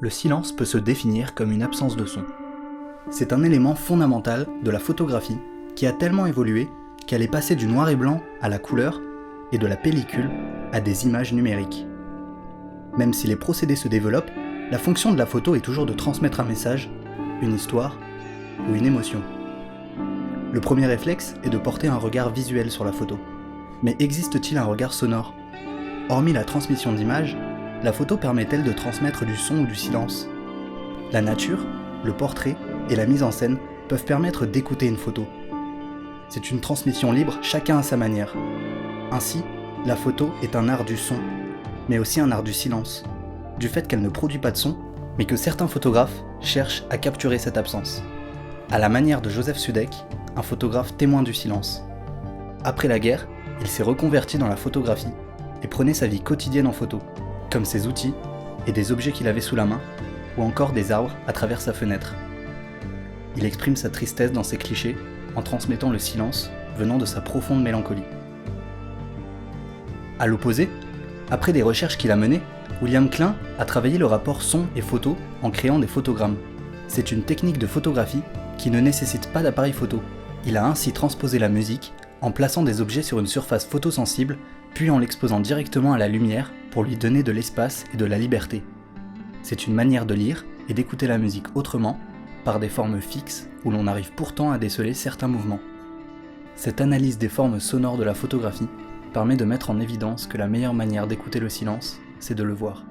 le silence peut se définir comme une absence de son. C'est un élément fondamental de la photographie qui a tellement évolué qu'elle est passée du noir et blanc à la couleur et de la pellicule à des images numériques. Même si les procédés se développent, la fonction de la photo est toujours de transmettre un message, une histoire ou une émotion. Le premier réflexe est de porter un regard visuel sur la photo. Mais existe-t-il un regard sonore ? Hormis la transmission d'images, la photo permet-elle de transmettre du son ou du silence ? La nature, le portrait et la mise en scène peuvent permettre d'écouter une photo. C'est une transmission libre, chacun à sa manière. Ainsi, la photo est un art du son, mais aussi un art du silence, du fait qu'elle ne produit pas de son, mais que certains photographes cherchent à capturer cette absence. À la manière de Joseph Sudek, un photographe témoin du silence. Après la guerre, il s'est reconverti dans la photographie et prenait sa vie quotidienne en photo, comme ses outils et des objets qu'il avait sous la main, ou encore des arbres à travers sa fenêtre. Il exprime sa tristesse dans ses clichés en transmettant le silence venant de sa profonde mélancolie. À l'opposé, après des recherches qu'il a menées, William Klein a travaillé le rapport son et photo en créant des photogrammes. C'est une technique de photographie qui ne nécessite pas d'appareil photo. Il a ainsi transposé la musique en plaçant des objets sur une surface photosensible, puis en l'exposant directement à la lumière pour lui donner de l'espace et de la liberté. C'est une manière de lire et d'écouter la musique autrement, par des formes fixes où l'on arrive pourtant à déceler certains mouvements. Cette analyse des formes sonores de la photographie permet de mettre en évidence que la meilleure manière d'écouter le silence, c'est de le voir.